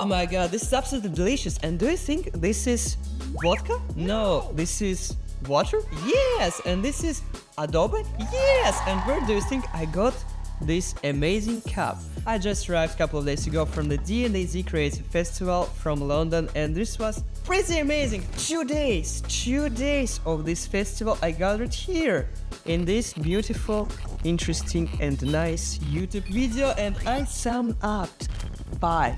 Oh my god, this is absolutely delicious. And do you think this is vodka? No, this is water? Yes, and this is adobe? Yes, and where do you think I got this amazing cup? I just arrived a couple of days ago from the D&AD Creative Festival from London, and this was pretty amazing. 2 days of this festival I gathered here in this beautiful, interesting and nice YouTube video, and I summed up 5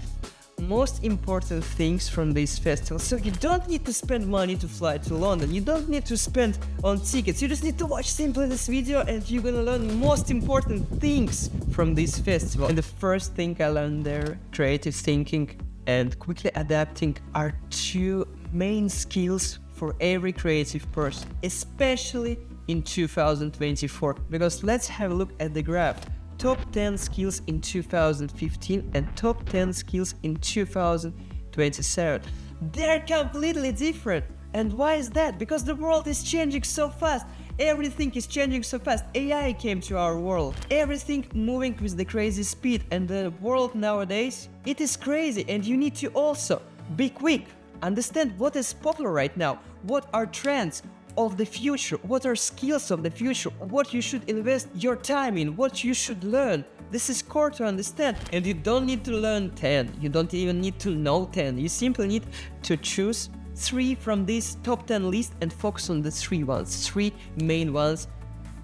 most important things from this festival. So you don't need to spend money to fly to London, you don't need to spend on tickets, you just need to watch simply this video and you're gonna learn most important things from this festival. And the first thing I learned there, creative thinking and quickly adapting, are 2 main skills for every creative person, especially in 2024. Because let's have a look at the graph. Top 10 skills in 2015 and top 10 skills in 2027. They're completely different. And why is that? Because the world is changing so fast. Everything is changing so fast. AI came to our world. Everything moving with the crazy speed. And the world nowadays, it is crazy. And you need to also be quick. Understand what is popular right now. What are trends of the future, what are skills of the future, what you should invest your time in, what you should learn. This is core to understand, and you don't need to learn 10, you don't even need to know 10, you simply need to choose 3 from this top 10 list and focus on the 3 main ones,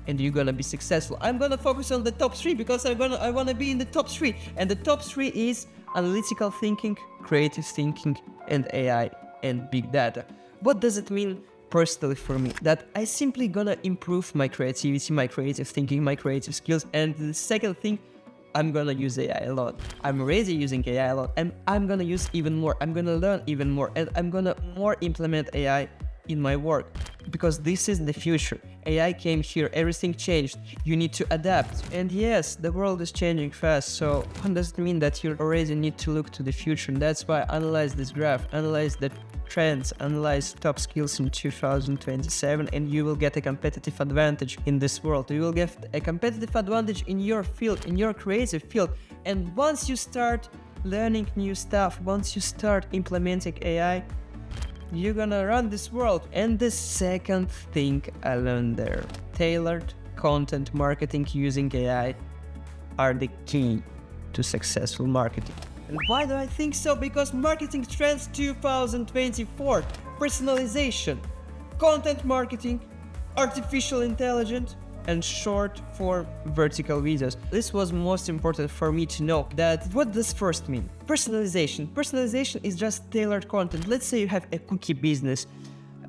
and you're gonna be successful. I'm gonna focus on the top 3 because I wanna be in the top 3, and the top 3 is analytical thinking, creative thinking, and AI and big data. What does it mean personally for me? That I simply gonna improve my creativity, my creative thinking, my creative skills. And the second thing, I'm gonna use AI a lot. I'm already using AI a lot, and I'm gonna use even more. I'm gonna learn even more, and I'm gonna more implement AI in my work, because this is the future. AI came here, everything changed, you need to adapt. And yes, the world is changing fast, so what does it mean that you already need to look to the future? And that's why I analyze this graph, analyze the trends, analyze top skills in 2027, and you will get a competitive advantage in this world. You will get a competitive advantage in your field, in your creative field. And once you start learning new stuff, once you start implementing AI, you're gonna run this world. And the second thing I learned there, tailored content marketing using AI are the key to successful marketing. And why do I think so? Because marketing trends 2024, personalization, content marketing, artificial intelligence, and short form vertical videos. This was most important for me to know that what does first mean? Personalization. Personalization is just tailored content. Let's say you have a cookie business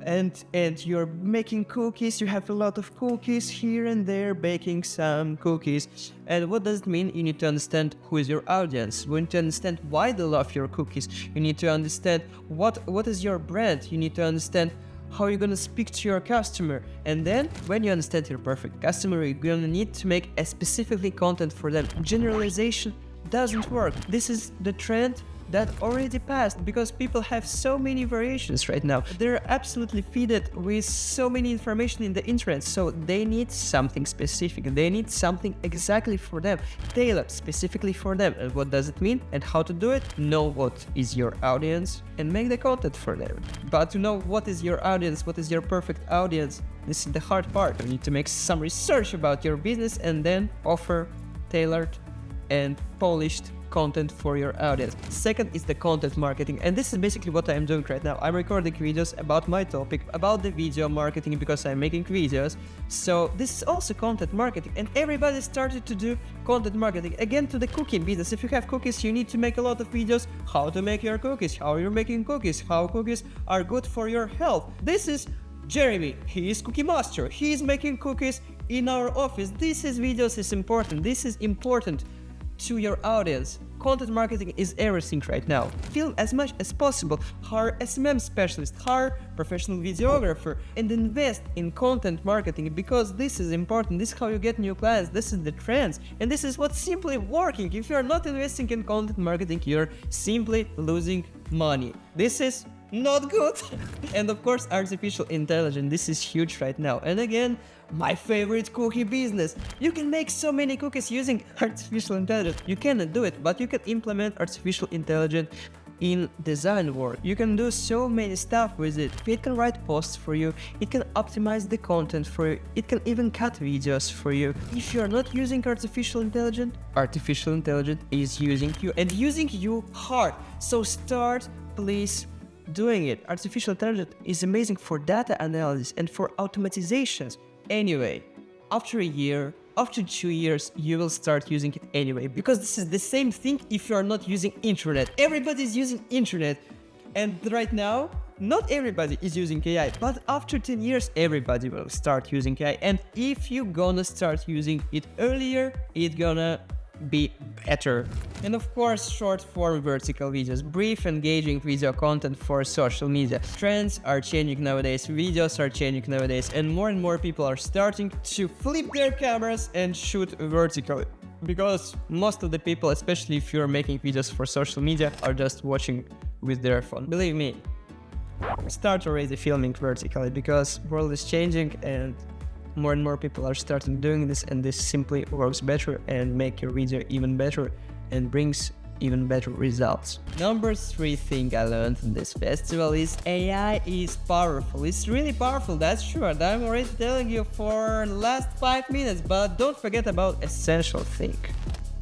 and you're making cookies, you have a lot of cookies here and there, baking some cookies. And what does it mean? You need to understand who is your audience. You need to understand why they love your cookies. You need to understand what is your brand. You need to understand how you're gonna speak to your customer. And then when you understand your perfect customer, you're gonna need to make a specifically content for them. Generalization doesn't work. This is the trend that already passed, because people have so many variations right now. They're absolutely fed with so many information in the internet, so they need something specific. They need something exactly for them, tailored specifically for them. And what does it mean and how to do it? Know what is your audience and make the content for them. But to know what is your audience, what is your perfect audience, this is the hard part. You need to make some research about your business and then offer tailored and polished content for your audience. Second is the content marketing, and this is basically what I am doing right now. I'm recording videos about my topic, about the video marketing, because I'm making videos. So this is also content marketing, and everybody started to do content marketing. Again, to the cooking business, if you have cookies, you need to make a lot of videos how to make your cookies, how you're making cookies, how cookies are good for your health. This is Jeremy, he is cookie master, he is making cookies in our office. This is videos is important, this is important to your audience. Content marketing is everything right now. Film as much as possible, hire SMM specialist, hire professional videographer, and invest in content marketing, because this is important. This is how you get new clients, this is the trends, and this is what's simply working. If you're not investing in content marketing, you're simply losing money. This is not good. And of course, artificial intelligence, this is huge right now. And again, my favorite cookie business. You can make so many cookies using artificial intelligence. You cannot do it, but you can implement artificial intelligence in design work. You can do so many stuff with it. It can write posts for you, it can optimize the content for you, it can even cut videos for you. If you are not using artificial intelligence is using you and using you hard. So start, please, doing it. Artificial intelligence is amazing for data analysis and for automatizations. Anyway, after a year, after 2 years, you will start using it anyway, because this is the same thing if you are not using internet. Everybody's using internet, and right now, not everybody is using AI, but after 10 years, everybody will start using AI, and if you gonna start using it earlier, it's gonna be better. And of course, short form vertical videos, brief engaging video content for social media. Trends are changing nowadays, videos are changing nowadays, and more people are starting to flip their cameras and shoot vertically. Because most of the people, especially if you're making videos for social media, are just watching with their phone. Believe me, start already filming vertically, because world is changing and more people are starting doing this, and this simply works better and make your video even better and brings even better results. Number 3 thing I learned in this festival is AI is powerful. It's really powerful, that's true, and I'm already telling you for the last 5 minutes, but don't forget about essential thing.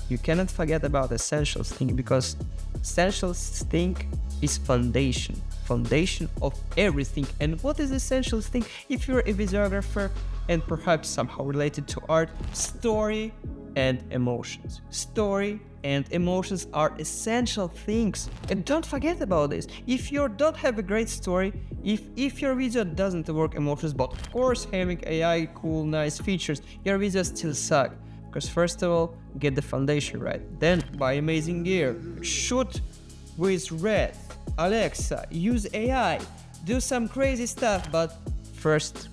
You cannot forget about essential thing, because essential thing is foundation of everything. And what is essential thing? If you're a videographer and perhaps somehow related to art, story and emotions. Story and emotions are essential things. And don't forget about this. If you don't have a great story, if your video doesn't work emotions, but of course having AI cool, nice features, your videos still suck. Because first of all, get the foundation right. Then buy amazing gear. Shoot with Red, Alexa, use AI, do some crazy stuff, but first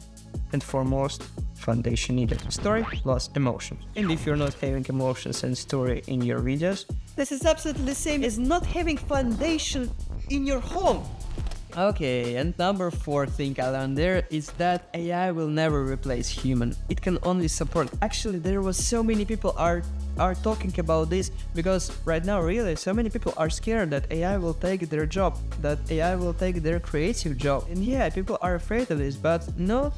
and foremost, foundation needed. Story plus emotions. And if you're not having emotions and story in your videos, this is absolutely the same as not having foundation in your home. Okay, and number 4 thing I learned there is that AI will never replace human. It can only support. Actually, there was so many people are talking about this, because right now really so many people are scared that AI will take their job, that AI will take their creative job. And yeah, people are afraid of this, but no,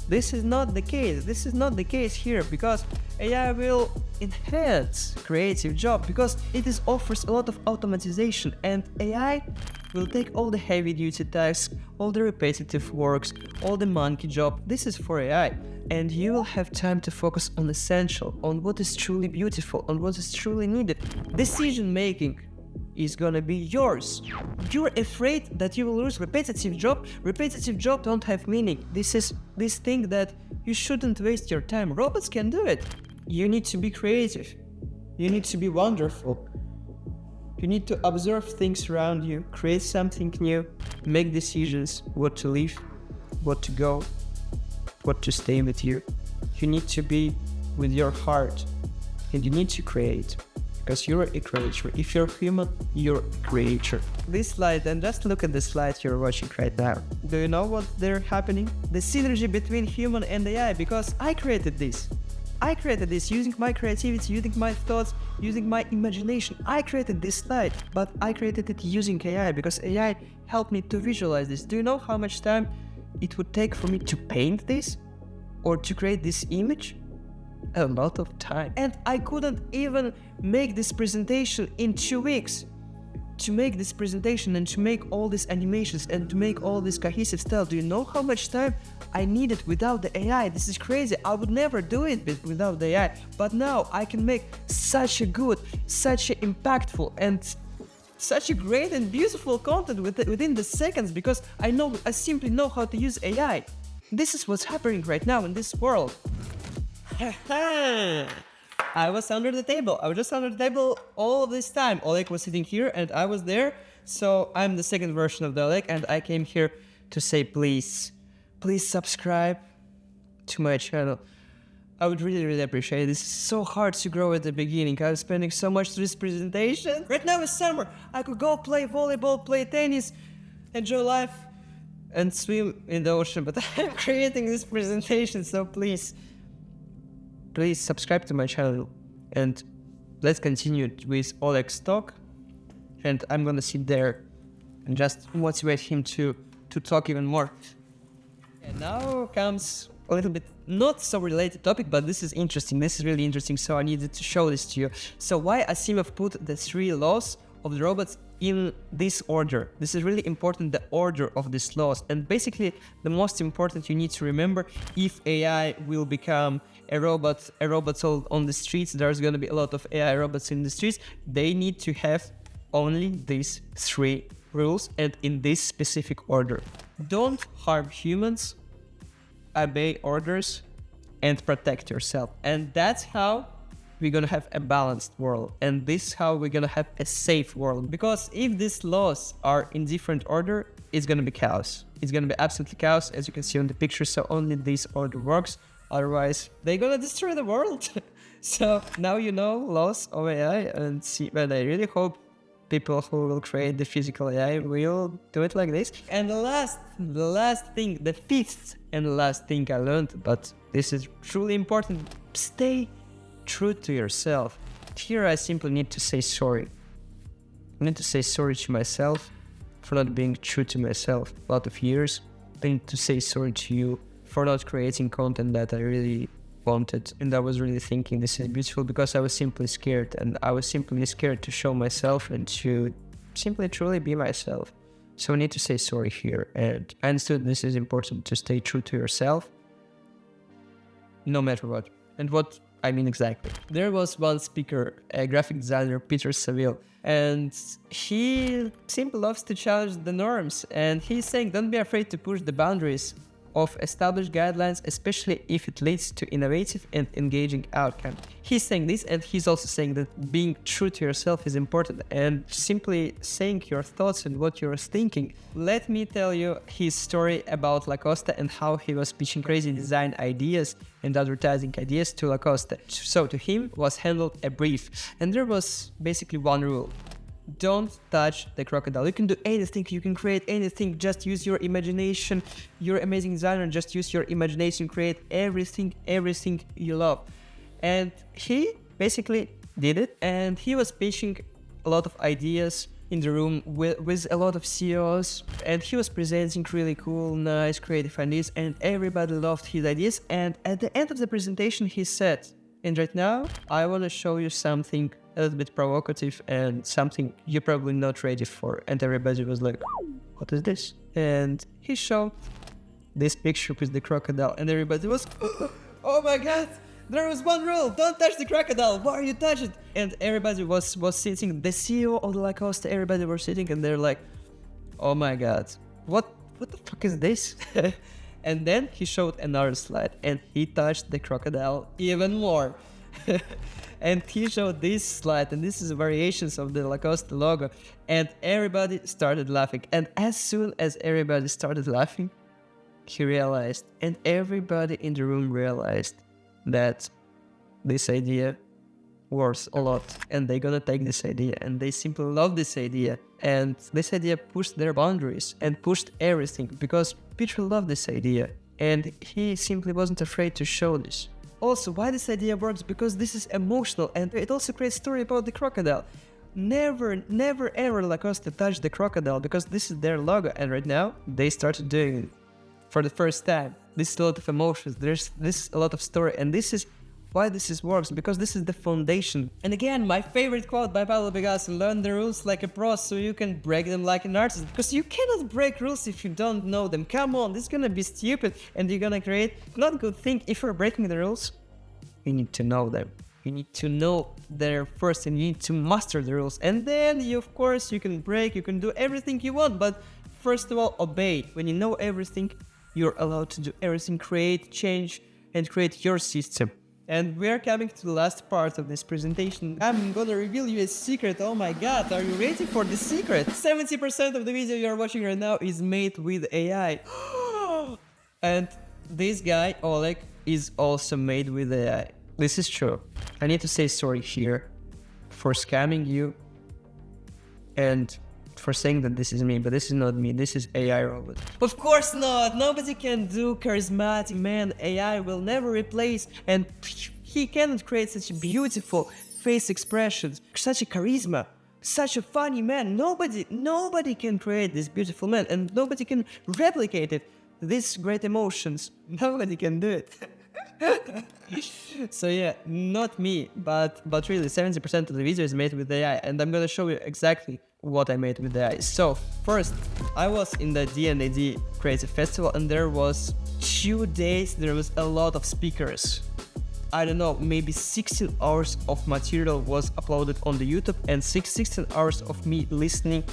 this is not the case. This is not the case here, because AI will enhance creative job, because it offers a lot of automatization, and AI will take all the heavy duty tasks, all the repetitive works, all the monkey job. This is for AI, and you will have time to focus on essential, on what is truly beautiful, on what is truly needed. Decision making is gonna be yours. You're afraid that you will lose repetitive job. Repetitive job don't have meaning. This is this thing that you shouldn't waste your time. Robots can do it. You need to be creative. You need to be wonderful. You need to observe things around you, create something new, make decisions, what to leave, what to go, what to stay with you. You need to be with your heart, and you need to create, because you're a creator. If you're human, you're a creator. This slide, and just look at the slide you're watching right now. Do you know what they're happening? The synergy between human and AI, because I created this. I created this using my creativity, using my thoughts, using my imagination. I created this slide, but I created it using AI, because AI helped me to visualize this. Do you know how much time it would take for me to paint this or to create this image? A lot of time. And I couldn't even make this presentation in 2 weeks. To make this presentation and to make all these animations and to make all this cohesive style, do you know how much time I needed without the AI? This is crazy. I would never do it without the AI. But now I can make such a good, such a impactful and such a great and beautiful content within the seconds, because I simply know how to use AI. This is what's happening right now in this world. I was under the table. I was just under the table all of this time. Oleg was sitting here and I was there. So I'm the second version of the Oleg, and I came here to say please subscribe to my channel. I would really appreciate it. This is so hard to grow at the beginning. I was spending so much to this presentation. Right now it's summer. I could go play volleyball, play tennis, enjoy life, and swim in the ocean. But I'm creating this presentation, so please subscribe to my channel, and let's continue with Oleg's talk. and I'm gonna sit there and just motivate him to talk even more. And now comes a little bit not so related topic, but this is interesting. This is really interesting, so I needed to show this to you. So why Asimov put the 3 laws of the robots in this order? This is really important, the order of these laws. And basically, the most important you need to remember, if AI will become a robot sold on the streets, there's gonna be a lot of AI robots in the streets, they need to have only these 3 rules and in this specific order. Don't harm humans, obey orders, and protect yourself. And that's how we're gonna have a balanced world, and this is how we're gonna have a safe world. Because if these laws are in different order, it's gonna be chaos. It's gonna be absolutely chaos, as you can see on the picture. So only this order works, otherwise they're gonna destroy the world. So now you know laws of AI, and see, but I really hope people who will create the physical AI will do it like this. And the last thing, the 5th and last thing I learned, but this is truly important, stay true to yourself. Here I simply need to say sorry. I need to say sorry to myself for not being true to myself a lot of years. I need to say sorry to you for not creating content that I really wanted, and I was really thinking this is beautiful, because I was simply scared, and I was simply scared to show myself and to simply truly be myself. So I need to say sorry here, and I understood this is important, to stay true to yourself no matter what. And what I mean exactly. There was one speaker, a graphic designer, Peter Saville, and he simply loves to challenge the norms, and he's saying don't be afraid to push the boundaries of established guidelines, especially if it leads to innovative and engaging outcome. He's saying this, and he's also saying that being true to yourself is important, and simply saying your thoughts and what you're thinking. Let me tell you his story about Lacoste and how he was pitching crazy design ideas and advertising ideas to Lacoste. So to him was handled a brief, and there was basically one rule. Don't touch the crocodile. You can do anything, you can create anything, just use your imagination. You're an amazing designer, just use your imagination, create everything you love. And he basically did it, and he was pitching a lot of ideas in the room with a lot of CEOs, and he was presenting really cool, nice, creative ideas, and everybody loved his ideas. And at the end of the presentation he said, and right now I want to show you something a little bit provocative and something you're probably not ready for. And everybody was like, what is this? And he showed this picture with the crocodile, and everybody was, oh my god, there was one rule, don't touch the crocodile, why are you touching it? And everybody was sitting, the CEO of the Lacoste, everybody was sitting, and they're like, oh my god, what the fuck is this? And then he showed another slide, and he touched the crocodile even more. And he showed this slide, and this is variations of the Lacoste logo, and everybody started laughing. And as soon as everybody started laughing, he realized, and everybody in the room realized, that this idea worth a lot, and they're gonna take this idea, and they simply love this idea. And this idea pushed their boundaries and pushed everything, because Peter loved this idea, and he simply wasn't afraid to show this. Also, why this idea works? Because this is emotional, and it also creates a story about the crocodile. Never ever Lacoste touch the crocodile, because this is their logo, and right now they started doing it for the first time. This is a lot of emotions, this is a lot of story, and this is why this works, because this is the foundation. And again, my favorite quote by Pablo Picasso: learn the rules like a pro so you can break them like an artist, because you cannot break rules if you don't know them. Come on, this is gonna be stupid, and you're gonna create not good thing. If you're breaking the rules, you need to know them. You need to know them first, and you need to master the rules, and then you, of course, you can break, you can do everything you want, but first of all, obey. When you know everything, you're allowed to do everything, create, change, and create your system. And we are coming to the last part of this presentation. I'm gonna reveal you a secret. Oh my god, are you ready for the secret? 70% of the video you're watching right now is made with AI. And this guy, Oleg, is also made with AI. This is true. I need to say sorry here for scamming you and for saying that this is me, but this is not me, this is AI robot. Of course not! Nobody can do charismatic man. AI will never replace, and he cannot create such beautiful face expressions, such a charisma. such a funny man. Nobody can create this beautiful man, and nobody can replicate it. These great emotions, nobody can do it. So yeah, not me, but really 70% of the video is made with AI, and I'm gonna show you exactly what I made with AI. So first, I was in the D&AD Creative Festival, and there was 2 days, there was a lot of speakers. I don't know, maybe 16 hours of material was uploaded on the YouTube, and 16 hours of me listening,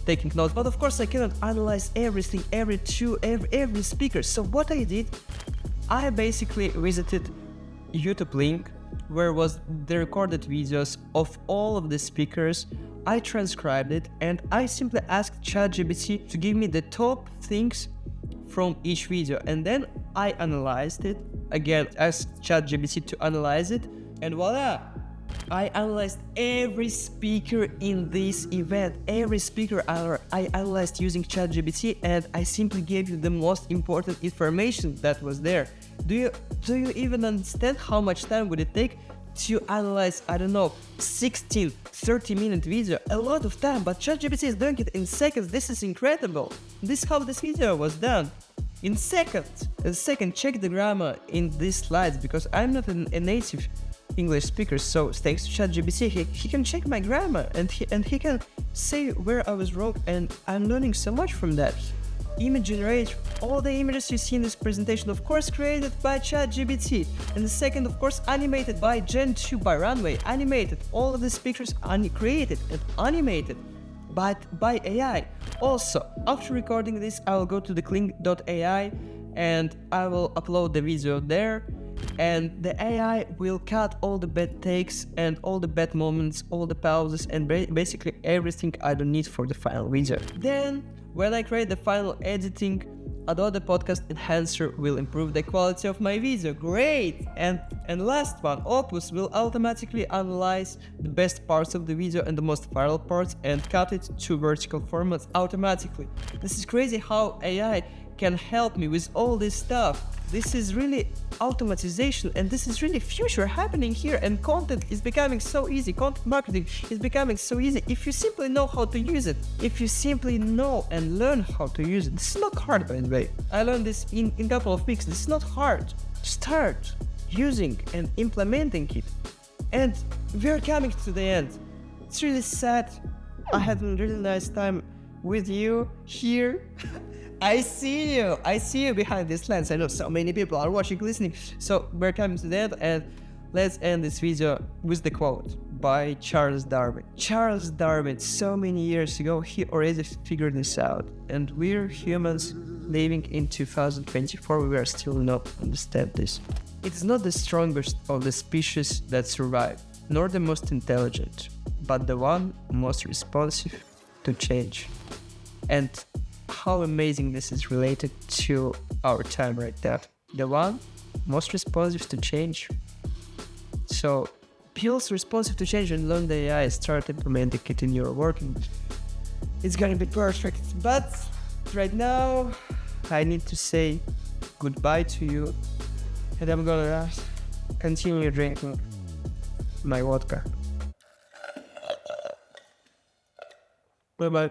taking notes. But of course I cannot analyze everything, every speaker. So what I did, I basically visited YouTube link where was the recorded videos of all of the speakers. I transcribed it, and I simply asked ChatGPT to give me the top things from each video, and then I analyzed it. Again, asked ChatGPT to analyze it, and voila! I analyzed every speaker in this event. Every speaker I analyzed using ChatGPT, and I simply gave you the most important information that was there. Do you even understand how much time would it take to analyze, I don't know, 16, 30-minute video? A lot of time, but ChatGPT is doing it in seconds. This is incredible. This is how this video was done. In seconds. A second, check the grammar in these slides, because I'm not a native English speaker, so thanks to ChatGPT, he can check my grammar, and he can say where I was wrong, and I'm learning so much from that. Image generate, all the images you see in this presentation, of course created by ChatGPT, and the second, of course, animated by Gen 2 by Runway, animated, all of the speakers created and animated but by AI. Also, after recording this, I will go to the Kling.ai and I will upload the video there, and the AI will cut all the bad takes and all the bad moments, all the pauses, and basically everything I don't need for the final video. Then, when I create the final editing, Adobe Podcast Enhancer will improve the quality of my video. Great! And last one, Opus will automatically analyze the best parts of the video and the most viral parts and cut it to vertical formats automatically. This is crazy how AI can help me with all this stuff. This is really automatization, and this is really future happening here, and content is becoming so easy. Content marketing is becoming so easy if you simply know how to use it. If you simply know and learn how to use it. This is not hard, by the way. I learned this in a couple of weeks. This is not hard. Start using and implementing it. And we're coming to the end. It's really sad. I had a really nice time with you here. I see you behind this lens. I know so many people are watching, listening. So we're coming to that, and let's end this video with the quote by Charles Darwin. Charles Darwin, so many years ago, he already figured this out. And we're humans living in 2024, we are still not understand this. It's not the strongest of the species that survive, nor the most intelligent, but the one most responsive to change. And how amazing this is related to our time right now. The one most responsive to change. So build responsive to change and learn the AI, start implementing it in your work. It's gonna be perfect. But right now, I need to say goodbye to you, and I'm gonna continue drinking my vodka. Bye bye.